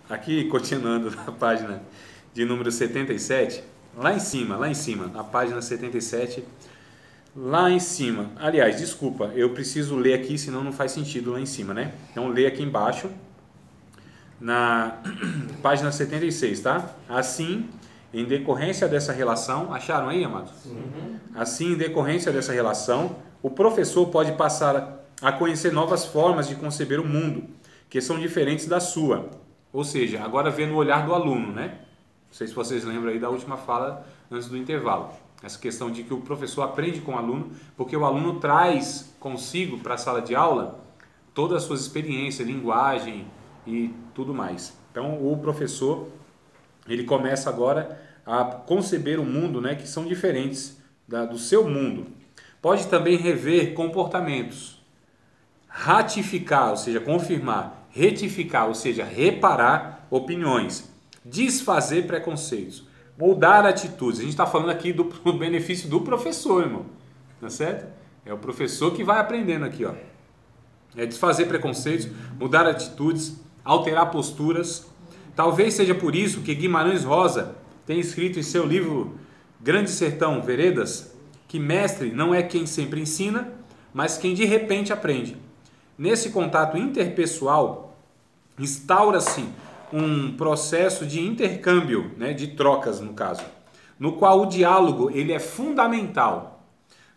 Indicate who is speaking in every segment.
Speaker 1: aqui continuando na página de número 77, lá em cima, na página 77, lá em cima. Aliás, desculpa, eu preciso ler aqui, senão não faz sentido lá em cima, né? Então, lê aqui embaixo, na página 76, tá? Assim, em decorrência dessa relação, acharam aí, amados? Uhum. Assim, em decorrência dessa relação, o professor pode passar a conhecer novas formas de conceber o mundo, que são diferentes da sua. Ou seja, agora vendo o olhar do aluno, né? Não sei se vocês lembram aí da última fala antes do intervalo. Essa questão de que o professor aprende com o aluno, porque o aluno traz consigo para a sala de aula todas as suas experiências, linguagem e tudo mais. Então, o professor, ele começa agora a conceber o mundo, né, que são diferentes do seu mundo. Pode também rever comportamentos, ratificar, ou seja, confirmar, retificar, ou seja, reparar opiniões, desfazer preconceitos, mudar atitudes. A gente está falando aqui do benefício do professor, irmão. Tá certo? É o professor que vai aprendendo aqui, ó. É desfazer preconceitos, mudar atitudes, alterar posturas. Talvez seja por isso que Guimarães Rosa tem escrito em seu livro Grande Sertão Veredas que mestre não é quem sempre ensina, mas quem de repente aprende. Nesse contato interpessoal, instaura-se um processo de intercâmbio, né, de trocas no caso, no qual o diálogo ele é fundamental.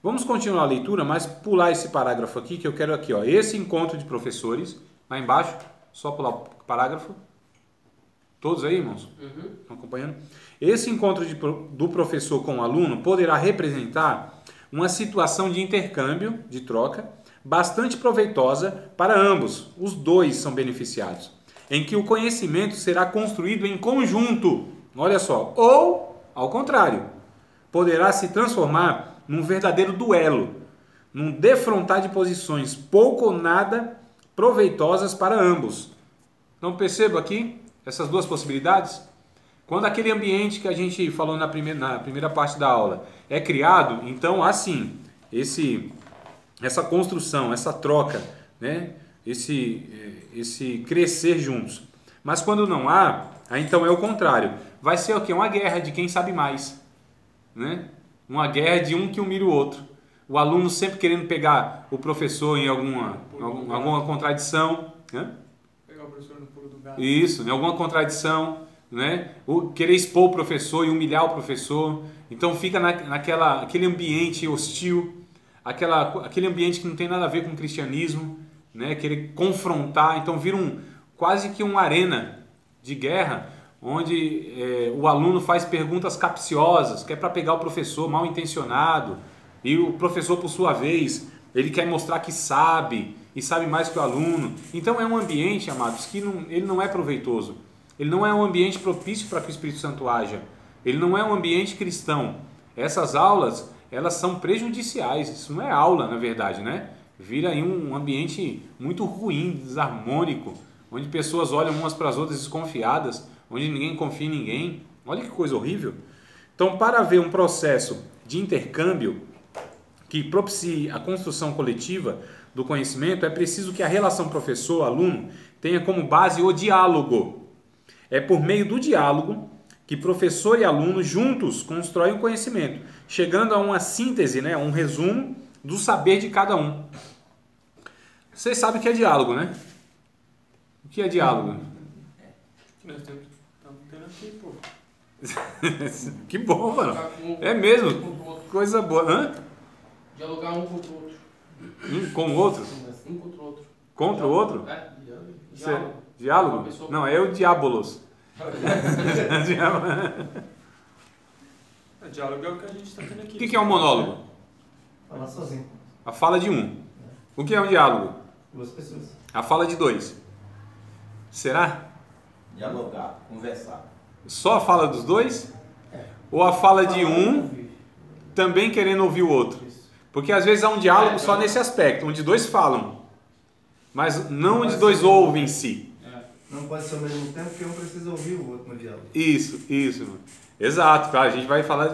Speaker 1: Vamos continuar a leitura, mas pular esse parágrafo aqui, que eu quero aqui, ó, esse encontro de professores, lá embaixo, só pular o parágrafo. Todos aí, irmãos? Uhum. Estão acompanhando? Esse encontro do professor com o aluno poderá representar uma situação de intercâmbio, de troca, bastante proveitosa para ambos, os dois são beneficiados, em que o conhecimento será construído em conjunto, olha só, ou, ao contrário, poderá se transformar num verdadeiro duelo, num defrontar de posições pouco ou nada proveitosas para ambos. Então perceba aqui essas duas possibilidades? Quando aquele ambiente que a gente falou na primeira parte da aula é criado, então assim, essa construção, essa troca, né? esse crescer juntos. Mas quando não há, aí então é o contrário. Vai ser o quê? Uma guerra de quem sabe mais. Né? Uma guerra de um que humilha o outro. O aluno sempre querendo pegar o professor em alguma contradição. Né?
Speaker 2: Pegar o professor no pulo do gato.
Speaker 1: Isso, em alguma contradição. Né? Querer expor o professor e humilhar o professor. Então fica aquele ambiente hostil, aquele ambiente que não tem nada a ver com o cristianismo. Né, querer confrontar, então vira quase que uma arena de guerra, onde o aluno faz perguntas capciosas, que é para pegar o professor mal intencionado, e o professor, por sua vez, ele quer mostrar que sabe, e sabe mais que o aluno. Então é um ambiente, amados, que ele não é proveitoso, ele não é um ambiente propício para que o Espírito Santo haja, ele não é um ambiente cristão. Essas aulas, elas são prejudiciais, isso não é aula, na verdade, né? Vira aí um ambiente muito ruim, desarmônico, onde pessoas olham umas para as outras desconfiadas, onde ninguém confia em ninguém. Olha que coisa horrível. Então, para haver um processo de intercâmbio que propicie a construção coletiva do conhecimento, é preciso que a relação professor-aluno tenha como base o diálogo. É por meio do diálogo que professor e aluno juntos constroem o conhecimento, chegando a uma síntese, né, um resumo do saber de cada um. Vocês sabem o que é diálogo, né? O que é diálogo?
Speaker 2: Nós estamos tendo aqui, pô.
Speaker 1: Que bom, mano. É mesmo? Coisa boa. Hã?
Speaker 2: Dialogar um contra o outro.
Speaker 1: Um com o outro?
Speaker 2: Um contra o outro.
Speaker 1: Contra o outro?
Speaker 2: É, diálogo.
Speaker 1: Diálogo? Não, é o diabolos.
Speaker 2: Diálogo é o que a gente está tendo aqui.
Speaker 1: O que é um monólogo?
Speaker 3: Falar sozinho.
Speaker 1: A fala de um. O que é um diálogo?
Speaker 3: Duas pessoas.
Speaker 1: A fala de dois. Será?
Speaker 4: Dialogar, conversar.
Speaker 1: Só a fala dos dois? Ou a fala de um também querendo ouvir o outro? Porque às vezes há um diálogo só nesse aspecto, onde dois falam, mas não onde dois ouvem em si.
Speaker 3: Não pode ser ao mesmo tempo, porque um precisa ouvir o outro no diálogo.
Speaker 1: Isso. Exato, claro, a gente vai falar,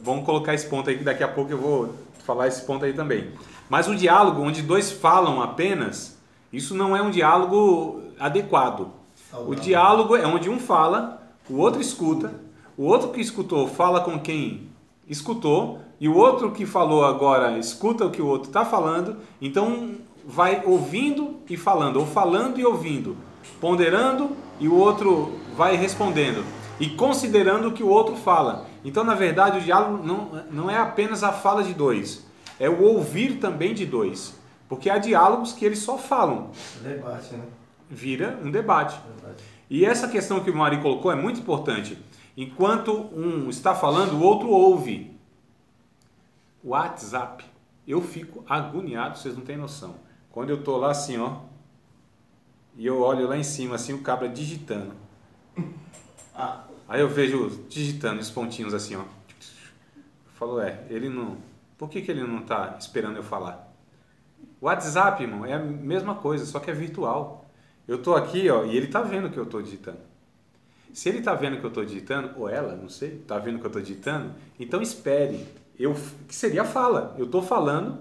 Speaker 1: bom colocar esse ponto aí, que daqui a pouco eu vou falar esse ponto aí também. Mas o diálogo onde dois falam apenas, isso não é um diálogo adequado.
Speaker 3: Saudável.
Speaker 1: O diálogo é onde um fala, o outro escuta, o outro que escutou fala com quem escutou, e o outro que falou agora escuta o que o outro está falando, então vai ouvindo e falando, ou falando e ouvindo, ponderando e o outro vai respondendo, e considerando o que o outro fala. Então, na verdade, o diálogo não é apenas a fala de dois, é o ouvir também de dois, porque há diálogos que eles só falam.
Speaker 3: Debate, né?
Speaker 1: Vira um debate.
Speaker 3: Debate.
Speaker 1: E essa questão que o Mari colocou é muito importante. Enquanto um está falando, o outro ouve. WhatsApp. Eu fico agoniado, vocês não têm noção. Quando eu tô lá assim, ó, e eu olho lá em cima, assim, o cabra digitando. Aí eu vejo digitando os pontinhos assim, ó. Eu falo, ele não... Por que ele não está esperando eu falar? O WhatsApp, irmão, é a mesma coisa, só que é virtual. Eu tô aqui, ó, e ele tá vendo que eu tô digitando. Se ele tá vendo que eu tô digitando, ou ela, não sei, tá vendo que eu tô digitando, então espere. Que seria a fala. Eu tô falando,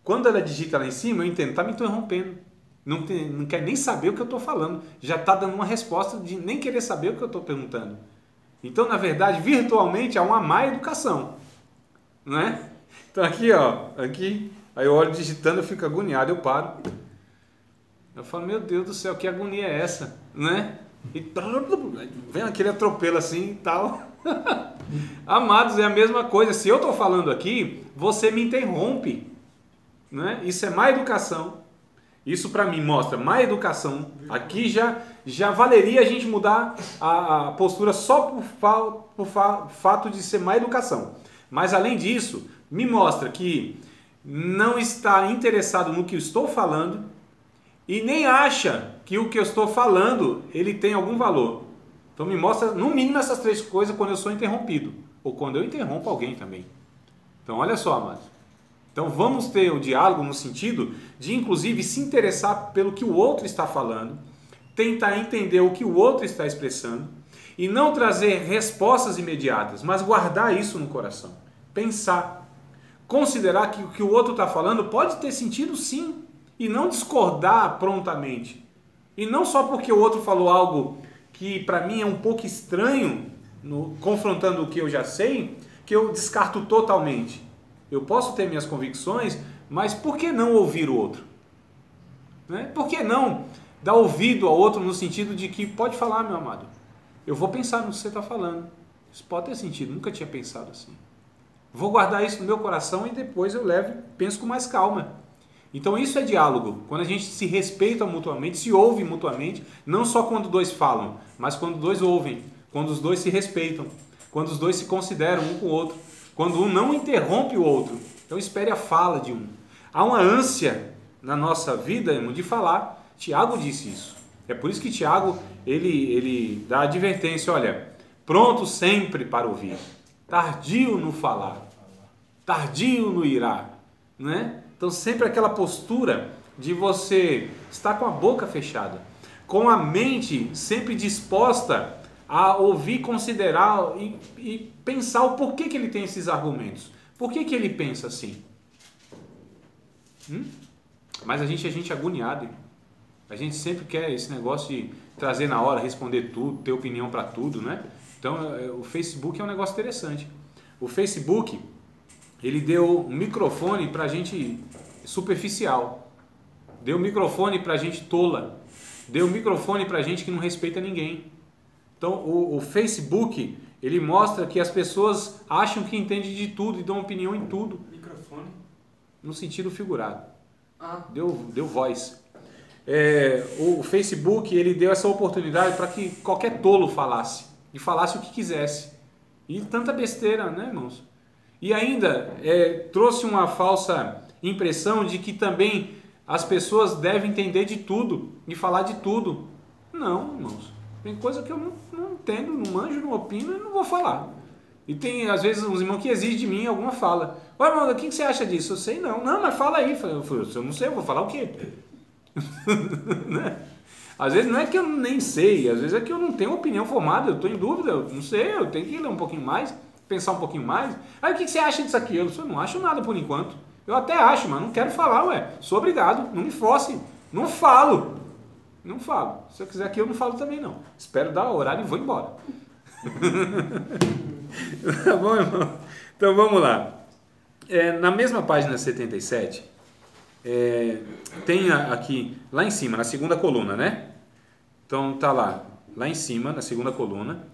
Speaker 1: quando ela digita lá em cima, eu entendo, tá me interrompendo. Não quer nem saber o que eu tô falando. Já tá dando uma resposta de nem querer saber o que eu tô perguntando. Então, na verdade, virtualmente há uma má educação. Não é? Então aqui, ó, aqui, aí eu olho digitando, eu fico agoniado, eu paro. Eu falo, meu Deus do céu, que agonia é essa, né? E vem aquele atropelo assim e tal. Amados, é a mesma coisa. Se eu estou falando aqui, você me interrompe, né? Isso é má educação. Isso para mim mostra má educação. Aqui já valeria a gente mudar a postura só por fato de ser má educação. Mas além disso, me mostra que não está interessado no que eu estou falando e nem acha que o que eu estou falando ele tem algum valor. Então me mostra no mínimo essas três coisas quando eu sou interrompido ou quando eu interrompo alguém também. Então olha só, amados. Então vamos ter o diálogo no sentido de inclusive se interessar pelo que o outro está falando, tentar entender o que o outro está expressando e não trazer respostas imediatas, mas guardar isso no coração, pensar, considerar que o que o outro está falando pode ter sentido sim e não discordar prontamente. E não só porque o outro falou algo que para mim é um pouco estranho, confrontando o que eu já sei, que eu descarto totalmente. Eu posso ter minhas convicções, mas por que não ouvir o outro? Né? Por que não dar ouvido ao outro no sentido de que pode falar, meu amado, eu vou pensar no que você está falando. Isso pode ter sentido, nunca tinha pensado assim. Vou guardar isso no meu coração e depois eu levo e penso com mais calma. Então isso é diálogo, quando a gente se respeita mutuamente, se ouve mutuamente, não só quando dois falam, mas quando dois ouvem, quando os dois se respeitam, quando os dois se consideram um com o outro, quando um não interrompe o outro. Então espere a fala de um. Há uma ânsia na nossa vida, irmão, de falar. Tiago disse isso. É por isso que Tiago, ele dá a advertência, olha, pronto sempre para ouvir, tardio no falar, tardio no irar, né? Então sempre aquela postura de você estar com a boca fechada, com a mente sempre disposta a ouvir, considerar e pensar o porquê que ele tem esses argumentos. Por que ele pensa assim? Mas a gente é gente agoniada. A gente sempre quer esse negócio de trazer na hora, responder tudo, ter opinião para tudo, né? Então o Facebook é um negócio interessante. O Facebook, ele deu um microfone para gente superficial. Deu um microfone para gente tola. Deu um microfone para gente que não respeita ninguém. Então o Facebook, ele mostra que as pessoas acham que entendem de tudo e dão opinião em tudo.
Speaker 2: Microfone?
Speaker 1: No sentido figurado.
Speaker 2: Ah.
Speaker 1: Deu voz. O Facebook, ele deu essa oportunidade para que qualquer tolo falasse. E falasse o que quisesse. E tanta besteira, né, irmãos? E ainda trouxe uma falsa impressão de que também as pessoas devem entender de tudo e falar de tudo. Não, irmãos. Tem coisa que eu não entendo, não manjo, não opino e não vou falar. E tem, às vezes, uns irmãos que exigem de mim alguma fala. Ô, irmão, o que você acha disso? Eu sei não. Não, mas fala aí. Eu não sei, eu vou falar o quê? Né? Às vezes não é que eu nem sei, às vezes é que eu não tenho opinião formada, eu estou em dúvida, eu não sei, eu tenho que ler um pouquinho mais, pensar um pouquinho mais. Aí o que você acha disso aqui? Eu não acho nada por enquanto. Eu até acho, mas não quero falar, sou obrigado, não me force, não falo. Não falo. Se eu quiser aqui, eu não falo também não. Espero dar o horário e vou embora. Tá bom, irmão? Então vamos lá. Na mesma página 77, tem aqui, lá em cima, na segunda coluna, né? Então tá lá em cima, na segunda coluna,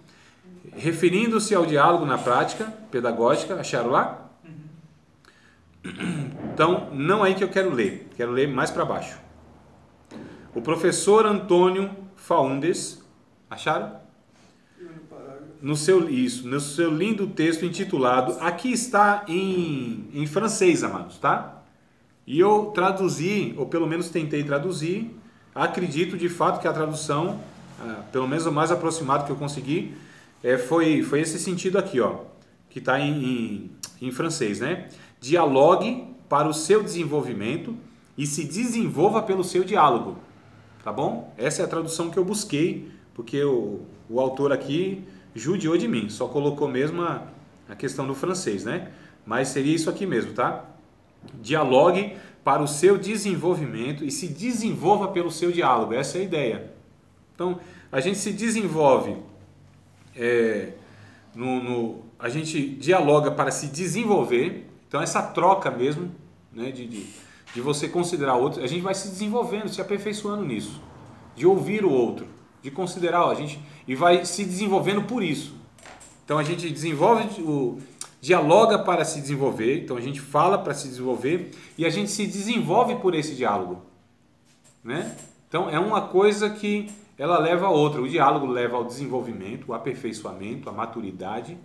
Speaker 1: referindo-se ao diálogo na prática pedagógica, acharam lá? Então, não é aí que eu quero ler mais para baixo. O professor Antônio Faundes, acharam? No seu lindo texto intitulado, aqui está em francês, amados, tá? E eu traduzi, ou pelo menos tentei traduzir, acredito de fato que a tradução, pelo menos o mais aproximado que eu consegui, foi esse sentido aqui, ó, que está em francês, né? Dialogue para o seu desenvolvimento e se desenvolva pelo seu diálogo, tá bom? Essa é a tradução que eu busquei, porque o autor aqui judiou de mim, só colocou mesmo a questão do francês, né? Mas seria isso aqui mesmo, tá? Dialogue para o seu desenvolvimento e se desenvolva pelo seu diálogo, essa é a ideia. Então, a gente se desenvolve, a gente dialoga para se desenvolver, então essa troca mesmo, né, de você considerar o outro, a gente vai se desenvolvendo, se aperfeiçoando nisso, de ouvir o outro, de considerar e vai se desenvolvendo por isso. Então a gente dialoga para se desenvolver, então a gente fala para se desenvolver e a gente se desenvolve por esse diálogo, né? Então é uma coisa que ela leva a outra. O diálogo leva ao desenvolvimento, o aperfeiçoamento, a maturidade,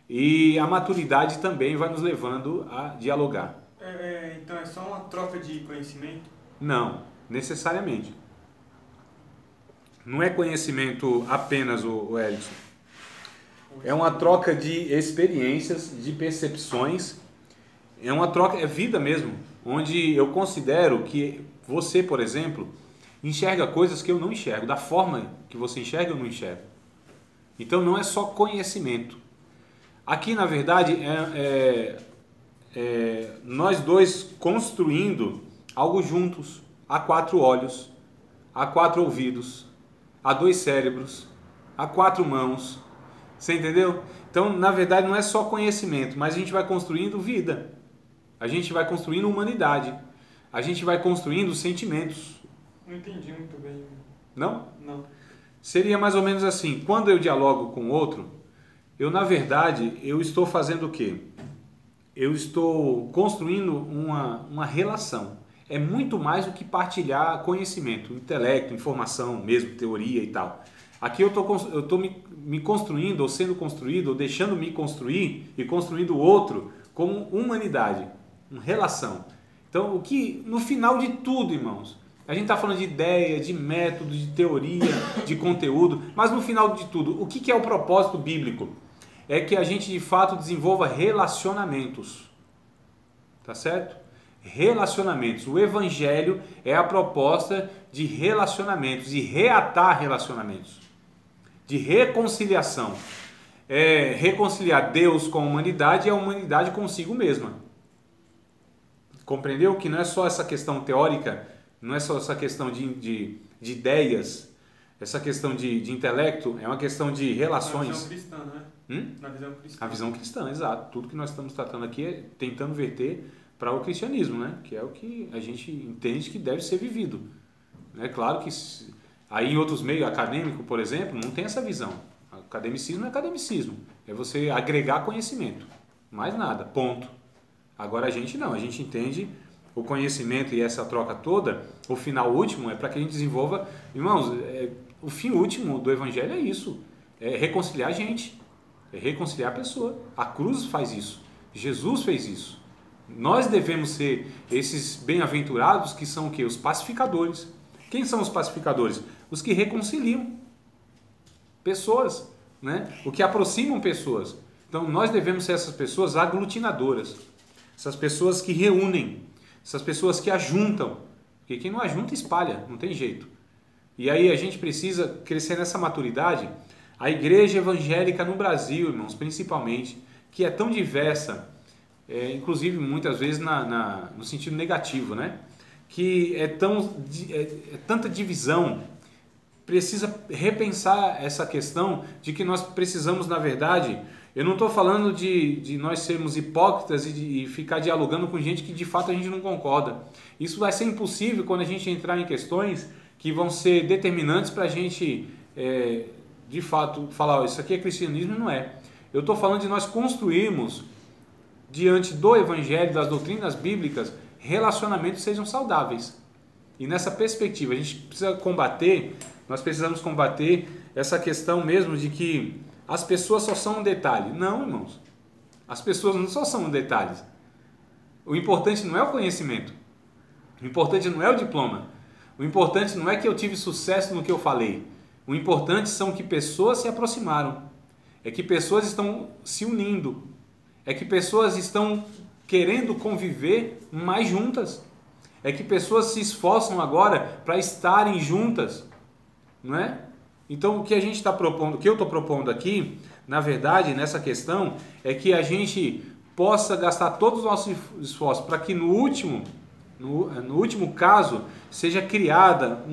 Speaker 1: e a maturidade também vai nos levando a dialogar.
Speaker 2: Então é só uma troca de conhecimento?
Speaker 1: Não, necessariamente. Não é conhecimento apenas, o Edson. É uma troca de experiências, de percepções. É uma troca, é vida mesmo. Onde eu considero que você, por exemplo, enxerga coisas que eu não enxergo. Da forma que você enxerga, eu não enxergo. Então não é só conhecimento. Aqui, na verdade, nós dois construindo algo juntos. Há 4 olhos, há 4 ouvidos, há 2 cérebros, há 4 mãos. Você entendeu? Então, na verdade, não é só conhecimento, mas a gente vai construindo vida. A gente vai construindo humanidade. A gente vai construindo sentimentos.
Speaker 2: Não entendi muito bem.
Speaker 1: Não?
Speaker 2: Não.
Speaker 1: Seria mais ou menos assim. Quando eu dialogo com o outro, na verdade, eu estou fazendo o quê? Eu estou construindo uma relação. É muito mais do que partilhar conhecimento, intelecto, informação mesmo, teoria e tal. Aqui eu estou me construindo, ou sendo construído, ou deixando me construir e construindo o outro como humanidade, uma relação. Então, no final de tudo, irmãos, a gente está falando de ideia, de método, de teoria, de conteúdo, mas no final de tudo, o que é o propósito bíblico? É que a gente de fato desenvolva relacionamentos, tá certo? Relacionamentos. O evangelho é a proposta de relacionamentos, de reatar relacionamentos, de reconciliação. Reconciliar Deus com a humanidade e a humanidade consigo mesma. Compreendeu? Que não é só essa questão teórica, não é só essa questão de ideias, essa questão de intelecto, é uma questão de relações.
Speaker 2: Na visão cristã, né? Na visão cristã.
Speaker 1: A visão cristã, exato. Tudo que nós estamos tratando aqui é tentando verter para o cristianismo, né? Que é o que a gente entende que deve ser vivido. É claro que aí em outros meios acadêmicos, por exemplo, não tem essa visão. Academicismo é academicismo. É você agregar conhecimento. Mais nada, ponto. Agora a gente não, a gente entende o conhecimento e essa troca toda, o final último é para que a gente desenvolva... Irmãos, o fim último do evangelho é isso. É reconciliar a gente. É reconciliar a pessoa. A cruz faz isso. Jesus fez isso. Nós devemos ser esses bem-aventurados que são o quê? Os pacificadores. Quem são os pacificadores? Os que reconciliam pessoas, né? O que aproximam pessoas. Então nós devemos ser essas pessoas aglutinadoras, essas pessoas que reúnem, essas pessoas que ajuntam, porque quem não ajunta espalha, não tem jeito. E aí a gente precisa crescer nessa maturidade. A igreja evangélica no Brasil, irmãos, principalmente, que é tão diversa, inclusive muitas vezes no sentido negativo, né? Que é tanta divisão, precisa repensar essa questão de que nós precisamos, na verdade, eu não estou falando de nós sermos hipócritas e ficar dialogando com gente que de fato a gente não concorda. Isso vai ser impossível quando a gente entrar em questões que vão ser determinantes para a gente, de fato, falar, isso aqui é cristianismo e não é. Eu estou falando de nós construirmos, diante do Evangelho, das doutrinas bíblicas, relacionamentos que sejam saudáveis. E nessa perspectiva, a gente precisa combater, nós precisamos combater essa questão mesmo de que as pessoas só são um detalhe. Não, irmãos. As pessoas não só são um detalhe. O importante não é o conhecimento. O importante não é o diploma. O importante não é que eu tive sucesso no que eu falei. O importante são que pessoas se aproximaram. É que pessoas estão se unindo. É que pessoas estão querendo conviver mais juntas. É que pessoas se esforçam agora para estarem juntas. Não é? Então, o que a gente está propondo, o que eu estou propondo aqui, na verdade, nessa questão, é que a gente possa gastar todos os nossos esforços para que no último caso seja criada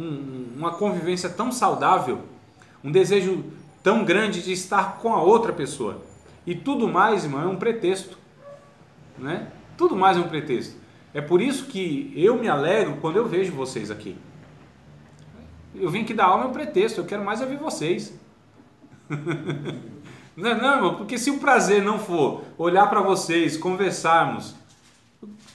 Speaker 1: uma convivência tão saudável, um desejo tão grande de estar com a outra pessoa. E tudo mais, irmão, é um pretexto. Né? Tudo mais é um pretexto. É por isso que eu me alegro quando eu vejo vocês aqui. Eu vim aqui dar aula é um pretexto, eu quero mais é ver vocês. Não, irmão, porque se o prazer não for olhar para vocês, conversarmos,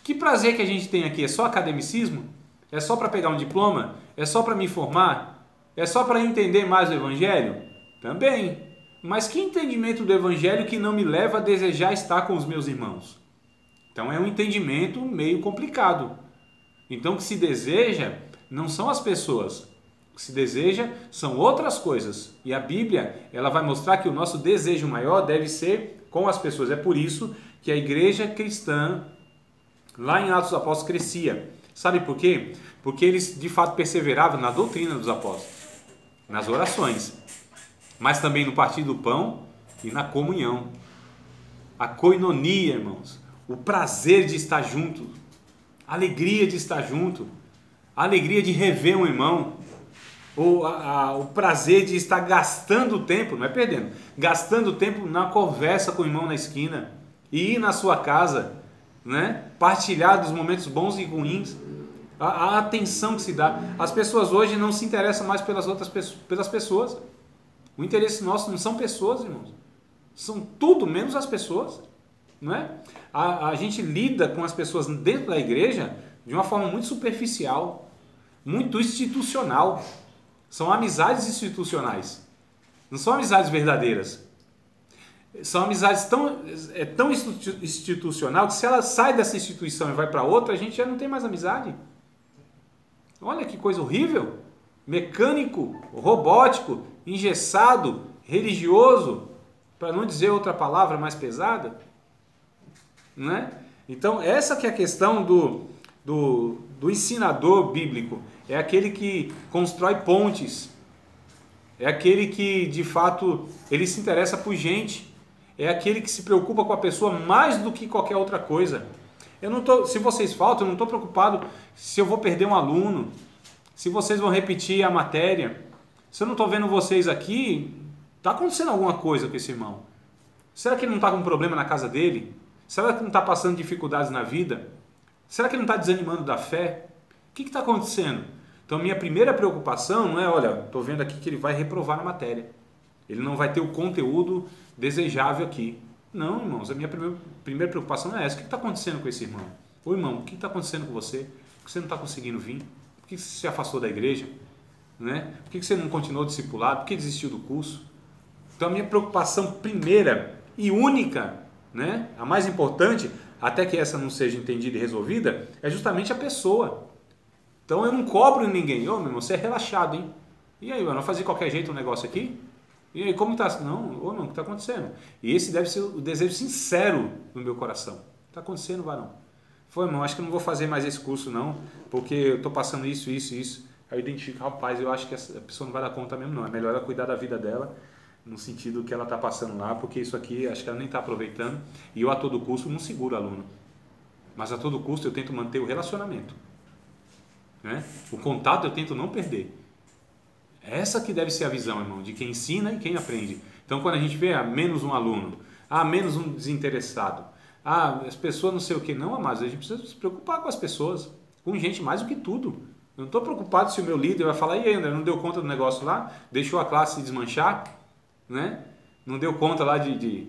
Speaker 1: que prazer que a gente tem aqui? É só academicismo? É só para pegar um diploma? É só para me formar? É só para entender mais o Evangelho? Também. Mas que entendimento do Evangelho que não me leva a desejar estar com os meus irmãos? Então é um entendimento meio complicado. Então o que se deseja não são as pessoas. O que se deseja são outras coisas. E a Bíblia, ela vai mostrar que o nosso desejo maior deve ser com as pessoas. É por isso que a igreja cristã, lá em Atos dos Apóstolos, crescia. Sabe por quê? Porque eles de fato perseveravam na doutrina dos apóstolos, nas orações, mas também no partir do pão e na comunhão. A koinonia, irmãos, o prazer de estar junto, a alegria de estar junto, a alegria de rever um irmão, o prazer de estar gastando tempo, não é perdendo, gastando tempo na conversa com o irmão na esquina, e ir na sua casa, né? Partilhar dos momentos bons e ruins, a atenção que se dá. As pessoas hoje não se interessam mais pelas pessoas. O interesse nosso não são pessoas, irmãos. São tudo menos as pessoas. Não é? A gente lida com as pessoas dentro da igreja de uma forma muito superficial, muito institucional. São amizades institucionais. Não são amizades verdadeiras. São amizades tão institucional que se ela sai dessa instituição e vai para outra, a gente já não tem mais amizade. Olha que coisa horrível. Mecânico, robótico, engessado, religioso, para não dizer outra palavra mais pesada. Não é? Então, essa que é a questão do ensinador bíblico. É aquele que constrói pontes. É aquele que, de fato, ele se interessa por gente. É aquele que se preocupa com a pessoa mais do que qualquer outra coisa. Se vocês faltam, eu não estou preocupado se eu vou perder um aluno, se vocês vão repetir a matéria. Se eu não estou vendo vocês aqui, está acontecendo alguma coisa com esse irmão. Será que ele não está com um problema na casa dele? Será que não está passando dificuldades na vida? Será que ele não está desanimando da fé? O que está acontecendo? Então, minha primeira preocupação não é, olha, estou vendo aqui que ele vai reprovar na matéria. Ele não vai ter o conteúdo desejável aqui. Não, irmãos, a minha primeira preocupação não é essa. O que está acontecendo com esse irmão? Ô, irmão, o que está acontecendo com você? Por que você não está conseguindo vir? Por que você se afastou da igreja? Né? Por que você não continuou discipulado? Por que desistiu do curso? Então, a minha preocupação primeira e única, né, a mais importante, até que essa não seja entendida e resolvida, é justamente a pessoa. Então, eu não cobro ninguém. Ô, meu irmão, você é relaxado, hein? E aí, eu não fazer de qualquer jeito um negócio aqui? E aí, como está? Não, o que está acontecendo? E esse deve ser o desejo sincero do meu coração. Está acontecendo, varão? Foi, irmão, acho que eu não vou fazer mais esse curso, não, porque eu estou passando isso. Aí eu identifico, rapaz, eu acho que essa pessoa não vai dar conta mesmo, não. É melhor ela cuidar da vida dela, no sentido que ela está passando lá, porque isso aqui, acho que ela nem está aproveitando. E eu, a todo custo, não seguro o aluno. Mas a todo custo, eu tento manter o relacionamento. Né? O contato eu tento não perder. Essa que deve ser a visão, irmão, de quem ensina e quem aprende. Então, quando a gente vê menos um aluno, menos um desinteressado, as pessoas não sei o que, não, amados, a gente precisa se preocupar com as pessoas, com gente mais do que tudo. Eu não estou preocupado se o meu líder vai falar, e aí, André, não deu conta do negócio lá? Deixou a classe se desmanchar? Né? Não deu conta lá de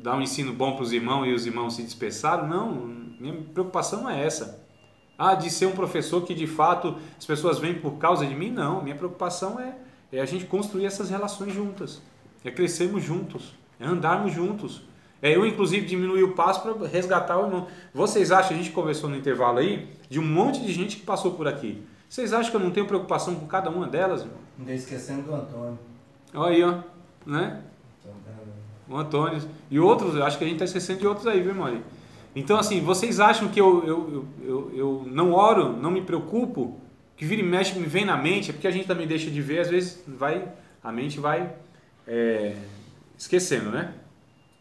Speaker 1: dar um ensino bom para os irmãos e os irmãos se dispersaram? Não, minha preocupação não é essa. De ser um professor que de fato as pessoas vêm por causa de mim? Não, minha preocupação é a gente construir essas relações juntas, é crescermos juntos, é andarmos juntos. Eu inclusive diminuir o passo para resgatar o irmão. Vocês acham, a gente conversou no intervalo aí, de um monte de gente que passou por aqui. Vocês acham que eu não tenho preocupação com cada uma delas, irmão?
Speaker 3: Não esquecendo do Antônio.
Speaker 1: Olha aí, ó, né? O Antônio. E outros, eu acho que a gente está esquecendo de outros aí, viu, irmão? Então, assim, vocês acham que eu não oro, não me preocupo, que vira e mexe me vem na mente, é porque a gente também deixa de ver, às vezes a mente vai esquecendo, né?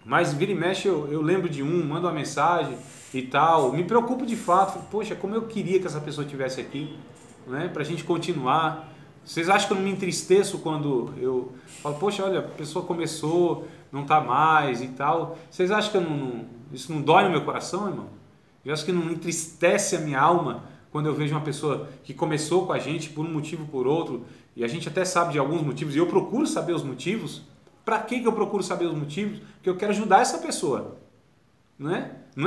Speaker 1: Mas vira e mexe eu lembro de mando uma mensagem e tal, me preocupo de fato, poxa, como eu queria que essa pessoa estivesse aqui, né? Pra gente continuar. Vocês acham que eu não me entristeço quando eu falo, poxa, olha, a pessoa começou, não está mais e tal? Vocês acham que isso não dói no meu coração, irmão? Eu acho que não entristece a minha alma quando eu vejo uma pessoa que começou com a gente por um motivo ou por outro, e a gente até sabe de alguns motivos, e eu procuro saber os motivos. Para que eu procuro saber os motivos? Porque eu quero ajudar essa pessoa. Não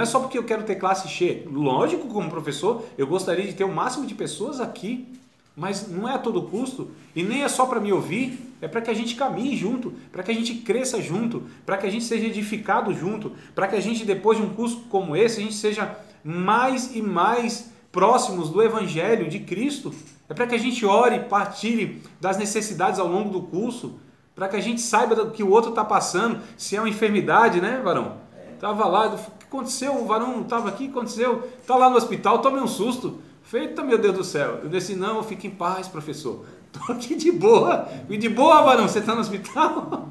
Speaker 1: é só porque eu quero ter classe cheia. Lógico, como professor, eu gostaria de ter o máximo de pessoas aqui, mas não é a todo custo, e nem é só para me ouvir, é para que a gente caminhe junto, para que a gente cresça junto, para que a gente seja edificado junto, para que a gente, depois de um curso como esse, a gente seja mais e mais próximos do Evangelho de Cristo. É para que a gente ore, partilhe das necessidades ao longo do curso, para que a gente saiba do que o outro está passando, se é uma enfermidade, né, varão? Estava lá, o que aconteceu? O varão não estava aqui, aconteceu? Está lá no hospital, tomei um susto. Feita, meu Deus do céu. Eu disse, não, fique em paz, professor. Estou aqui de boa. E de boa, varão, você está no hospital?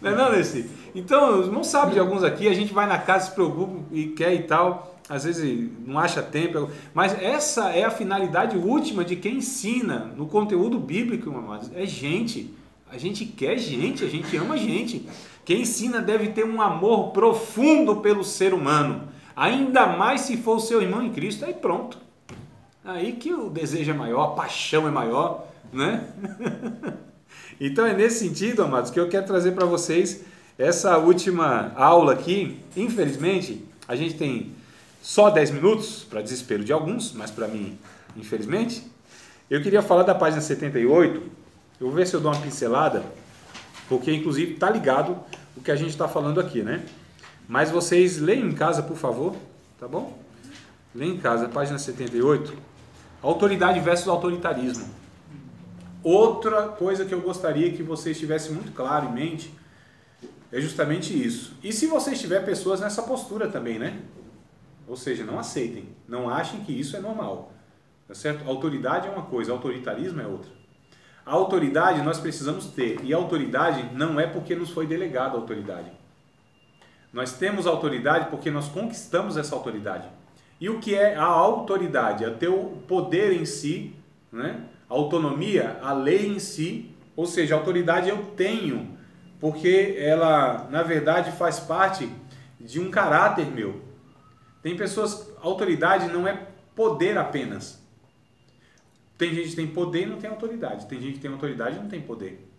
Speaker 1: Não é não, Nessi? Então, os irmãos sabem de alguns aqui, a gente vai na casa, se preocupa e quer e tal. Às vezes não acha tempo. Mas essa é a finalidade última de quem ensina no conteúdo bíblico, amados. É gente. A gente quer gente, a gente ama gente. Quem ensina deve ter um amor profundo pelo ser humano. Ainda mais se for o seu irmão em Cristo, aí pronto. Aí que o desejo é maior, a paixão é maior, né? Então é nesse sentido, amados, que eu quero trazer para vocês essa última aula aqui. Infelizmente, a gente tem só 10 minutos, para desespero de alguns, mas para mim, infelizmente. Eu queria falar da página 78, eu vou ver se eu dou uma pincelada, porque inclusive está ligado o que a gente está falando aqui, né? Mas vocês leiam em casa, por favor, tá bom? Leiam em casa, página 78. Autoridade versus autoritarismo. Outra coisa que eu gostaria que vocês tivessem muito claro em mente é justamente isso. E se vocês tiverem pessoas nessa postura também, né? Ou seja, não aceitem, não achem que isso é normal. Tá certo? Autoridade é uma coisa, autoritarismo é outra. A autoridade nós precisamos ter, e a autoridade não é porque nos foi delegada a autoridade. Nós temos autoridade porque nós conquistamos essa autoridade. E o que é a autoridade? É ter o poder em si, né? A autonomia, a lei em si, ou seja, a autoridade eu tenho, porque ela, na verdade, faz parte de um caráter meu. Tem pessoas, autoridade não é poder apenas. Tem gente que tem poder e não tem autoridade. Tem gente que tem autoridade e não tem poder.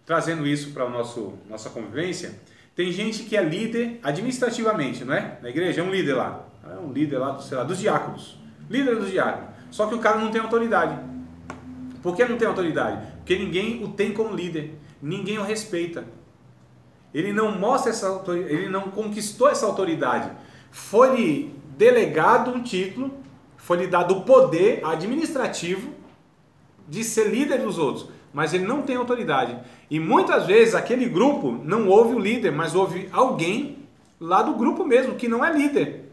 Speaker 1: Trazendo isso para a nossa convivência, tem gente que é líder administrativamente, não é? Na igreja é um líder lá. É um líder lá, sei lá, dos diáconos. Líder dos diáconos. Só que o cara não tem autoridade. Por que não tem autoridade? Porque ninguém o tem como líder. Ninguém o respeita. Ele não mostra essa autoridade, ele não conquistou essa autoridade. Foi-lhe delegado um título, foi-lhe dado o poder administrativo de ser líder dos outros, mas ele não tem autoridade. E muitas vezes aquele grupo não ouve o líder, mas ouve alguém lá do grupo mesmo, que não é líder.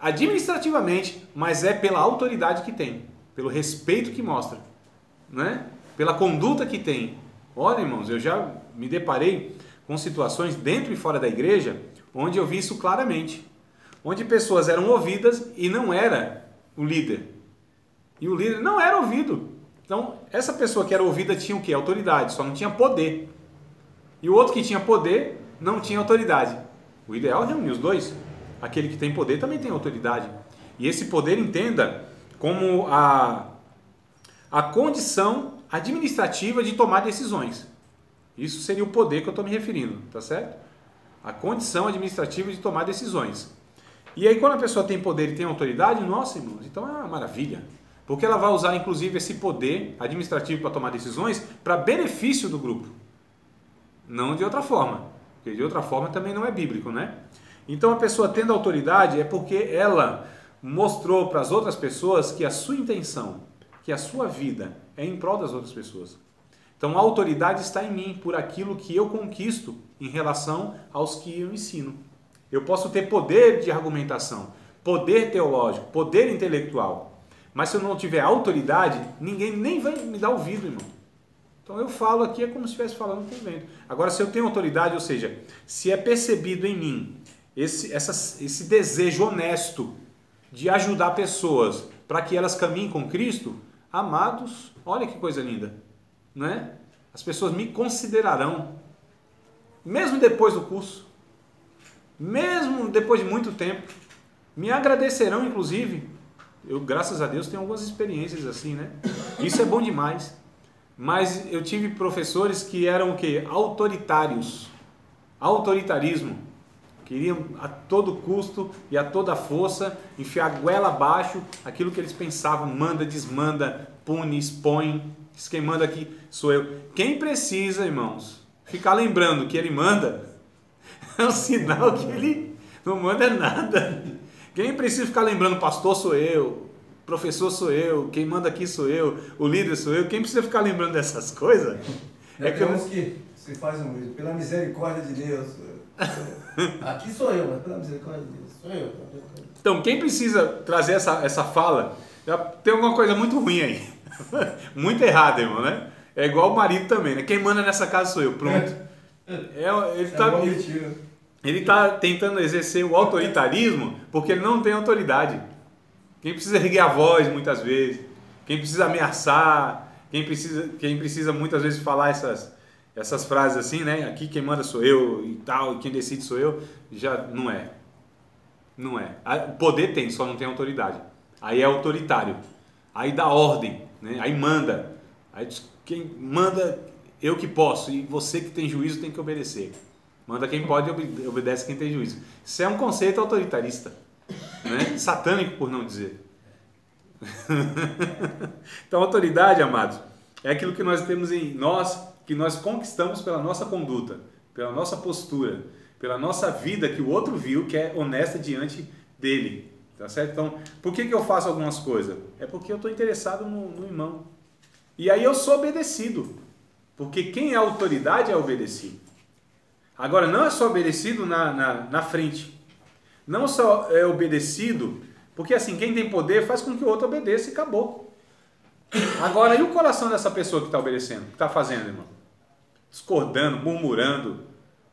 Speaker 1: Administrativamente, mas é pela autoridade que tem, pelo respeito que mostra, né? Pela conduta que tem. Olha, irmãos, eu já me deparei com situações dentro e fora da igreja, onde eu vi isso claramente. Onde pessoas eram ouvidas e não era o líder. E o líder não era ouvido. Então, essa pessoa que era ouvida tinha o quê? Autoridade, só não tinha poder. E o outro que tinha poder não tinha autoridade. O ideal é reunir os dois. Aquele que tem poder também tem autoridade. E esse poder entenda como a condição administrativa de tomar decisões. Isso seria o poder que eu estou me referindo, tá certo? A condição administrativa de tomar decisões. E aí quando a pessoa tem poder e tem autoridade, nossa, irmãos, então é uma maravilha. Porque ela vai usar inclusive esse poder administrativo para tomar decisões para benefício do grupo. Não de outra forma. Porque de outra forma também não é bíblico, né? Então a pessoa tendo autoridade é porque ela mostrou para as outras pessoas que a sua intenção, que a sua vida é em prol das outras pessoas. Então a autoridade está em mim por aquilo que eu conquisto em relação aos que eu ensino. Eu posso ter poder de argumentação, poder teológico, poder intelectual, mas se eu não tiver autoridade, ninguém nem vai me dar ouvido, irmão. Então eu falo aqui é como se estivesse falando com o vento. Agora se eu tenho autoridade, ou seja, se é percebido em mim esse desejo honesto de ajudar pessoas para que elas caminhem com Cristo, amados, olha que coisa linda, não é? As pessoas me considerarão, mesmo depois do curso, mesmo depois de muito tempo, me agradecerão inclusive. Eu, graças a Deus, tenho algumas experiências assim, né? Isso é bom demais. Mas eu tive professores que eram o quê? Autoritários. Autoritarismo. Queriam a todo custo e a toda força enfiar a goela abaixo aquilo que eles pensavam. Manda, desmanda, pune, expõe. Diz quem manda aqui sou eu. Quem precisa, irmãos, ficar lembrando que ele manda, é um sinal que ele não manda nada. Quem precisa ficar lembrando, pastor sou eu, professor sou eu, quem manda aqui sou eu, o líder sou eu. Quem precisa ficar lembrando dessas coisas?
Speaker 3: É que você faz um vídeo, pela misericórdia de Deus. Aqui sou eu, mas pela misericórdia de Deus, sou eu.
Speaker 1: Então, quem precisa trazer essa fala, já tem alguma coisa muito ruim aí. Muito errada, irmão, né? É igual o marido também, né? Quem manda nessa casa sou eu, pronto. Ele está tentando exercer o autoritarismo porque ele não tem autoridade. Quem precisa erguer a voz muitas vezes, quem precisa ameaçar, quem precisa muitas vezes falar essas frases assim, né? Aqui quem manda sou eu e tal, e quem decide sou eu, já não é. Não é. O poder tem, só não tem autoridade. Aí é autoritário. Aí dá ordem, né? Aí manda. Aí diz, quem manda, eu que posso, e você que tem juízo tem que obedecer. Manda quem pode e obedece quem tem juízo. Isso é um conceito autoritarista, né? Satânico, por não dizer. Então, autoridade, amados, é aquilo que nós temos em nós, que nós conquistamos pela nossa conduta, pela nossa postura, pela nossa vida que o outro viu que é honesta diante dele. Tá certo? Então, por que eu faço algumas coisas? É porque eu estou interessado no irmão. E aí eu sou obedecido. Porque quem é autoridade é obedecido. Agora, não é só obedecido na frente. Não só é obedecido, porque assim, quem tem poder faz com que o outro obedeça e acabou. Agora, e o coração dessa pessoa que está obedecendo? Que está fazendo, irmão? Discordando, murmurando,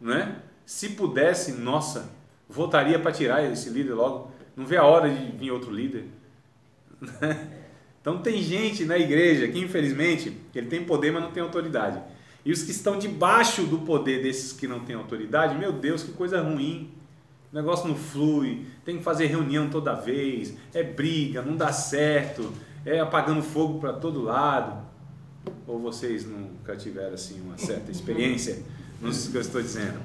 Speaker 1: não é? Se pudesse, nossa, votaria para tirar esse líder logo. Não vê a hora de vir outro líder. Então tem gente na igreja que infelizmente ele tem poder, mas não tem autoridade. E os que estão debaixo do poder desses que não têm autoridade, meu Deus, que coisa ruim. O negócio não flui, tem que fazer reunião toda vez, é briga, não dá certo, é apagando fogo para todo lado. Ou vocês nunca tiveram assim uma certa experiência nisso que eu estou dizendo?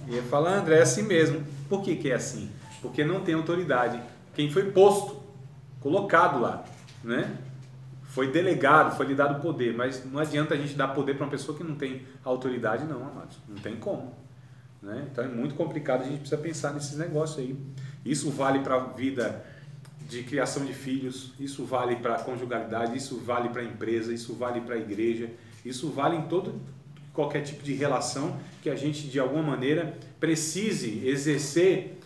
Speaker 1: E ele fala, André, é assim mesmo. Por que é assim? Porque não tem autoridade. Quem foi posto, colocado lá, né? Foi delegado, foi lhe dado poder, mas não adianta a gente dar poder para uma pessoa que não tem autoridade, não, amados. Não tem como. Né? Então é muito complicado, a gente precisa pensar nesses negócios aí. Isso vale para a vida de criação de filhos, isso vale para a conjugalidade, isso vale para a empresa, isso vale para a igreja, isso vale em qualquer tipo de relação que a gente de alguma maneira precise exercer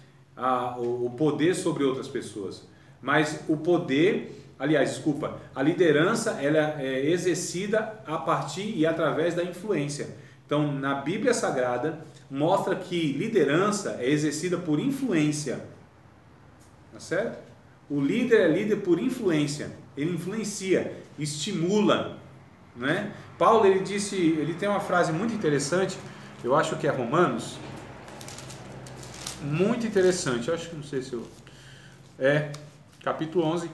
Speaker 1: o poder sobre outras pessoas. Mas o poder, a liderança ela é exercida a partir e através da influência. Então, na Bíblia Sagrada, mostra que liderança é exercida por influência. Tá certo? O líder é líder por influência. Ele influencia, estimula, né? Paulo, ele disse, ele tem uma frase muito interessante, eu acho que é Romanos, muito interessante, eu acho que não sei se eu... capítulo 11,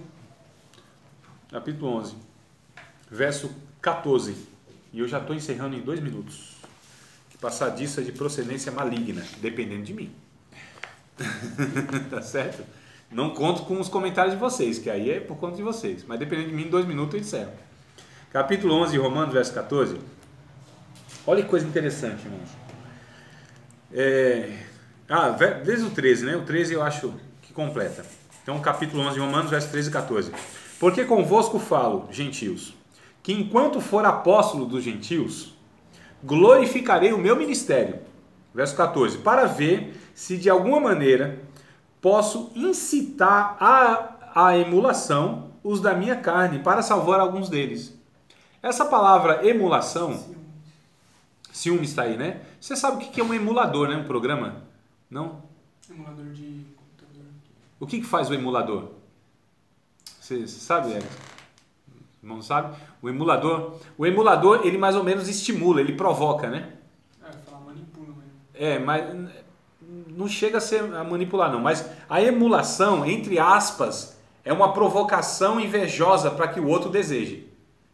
Speaker 1: verso 14, e eu já estou encerrando em 2 minutos. Passadiça de procedência maligna, dependendo de mim. Tá certo? Não conto com os comentários de vocês, que aí é por conta de vocês. Mas dependendo de mim, em 2 minutos eu encerro. Capítulo 11, Romanos, verso 14. Olha que coisa interessante, irmãos. Desde o 13, né? O 13 eu acho que completa. Então, capítulo 11, Romanos, verso 13 e 14. Porque convosco falo, gentios, que enquanto for apóstolo dos gentios, glorificarei o meu ministério, verso 14, para ver se de alguma maneira posso incitar a emulação os da minha carne, para salvar alguns deles. Essa palavra emulação, ciúme está aí, né? Você sabe o que é um emulador, né? Um programa? Não?
Speaker 2: Emulador de computador.
Speaker 1: O que faz o emulador? Você sabe, Eric? Não sabe? O emulador, ele mais ou menos estimula, ele provoca, né?
Speaker 2: Falar manipula mesmo.
Speaker 1: Mas não chega a manipular não, mas a emulação, entre aspas, é uma provocação invejosa para que o outro deseje.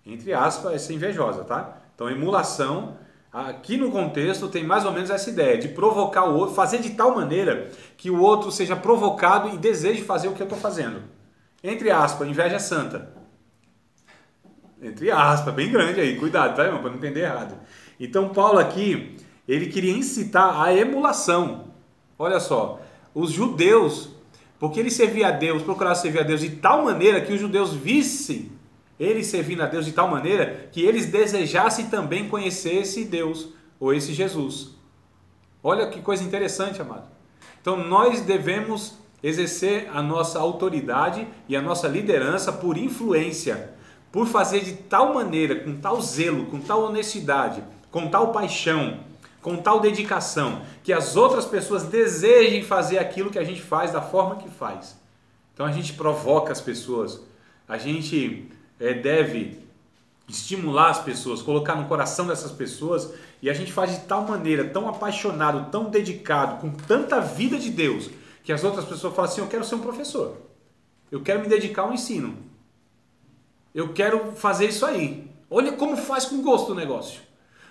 Speaker 1: Entre aspas, essa invejosa, tá? Então, emulação, aqui no contexto, tem mais ou menos essa ideia de provocar o outro, fazer de tal maneira que o outro seja provocado e deseje fazer o que eu estou fazendo. Entre aspas, inveja santa. Entre aspas, bem grande aí, cuidado, tá, irmão, para não entender errado. Então, Paulo aqui, ele queria incitar a emulação. Olha só, os judeus, porque ele servia a Deus, procurava servir a Deus de tal maneira que os judeus vissem ele servindo a Deus de tal maneira que eles desejassem também conhecer esse Deus, ou esse Jesus. Olha que coisa interessante, amado. Então, nós devemos exercer a nossa autoridade e a nossa liderança por influência, por fazer de tal maneira, com tal zelo, com tal honestidade, com tal paixão, com tal dedicação, que as outras pessoas desejem fazer aquilo que a gente faz da forma que faz. Então a gente provoca as pessoas, a gente deve estimular as pessoas, colocar no coração dessas pessoas, e a gente faz de tal maneira, tão apaixonado, tão dedicado, com tanta vida de Deus, que as outras pessoas falam assim, eu quero ser um professor, eu quero me dedicar ao ensino. Eu quero fazer isso aí. Olha como faz com gosto o negócio.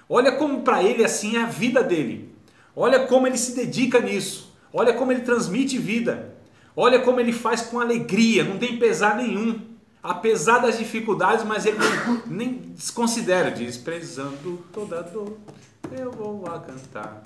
Speaker 1: Olha como para ele assim é a vida dele. Olha como ele se dedica nisso. Olha como ele transmite vida. Olha como ele faz com alegria, não tem pesar nenhum. Apesar das dificuldades, mas ele nem desconsidera. Desprezando toda dor, eu vou a cantar.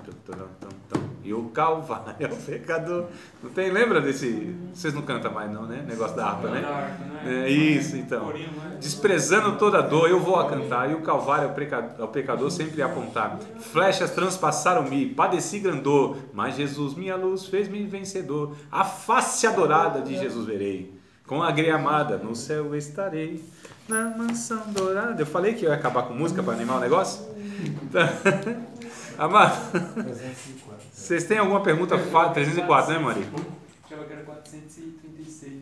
Speaker 1: E o Calvário é o pecador. Não tem? Lembra desse? Vocês não cantam mais não, né? Negócio da harpa, né? Isso, então. Desprezando toda dor, eu vou a cantar. E o Calvário é o pecador sempre a apontar. Flechas transpassaram-me, padeci grandor, mas Jesus, minha luz, fez-me vencedor. A face adorada de Jesus verei. Com a grei amada, no céu estarei, na mansão dourada. Eu falei que eu ia acabar com música para animar o negócio? Amado, vocês têm alguma pergunta? 304, né, Maria?
Speaker 2: Já que era 436.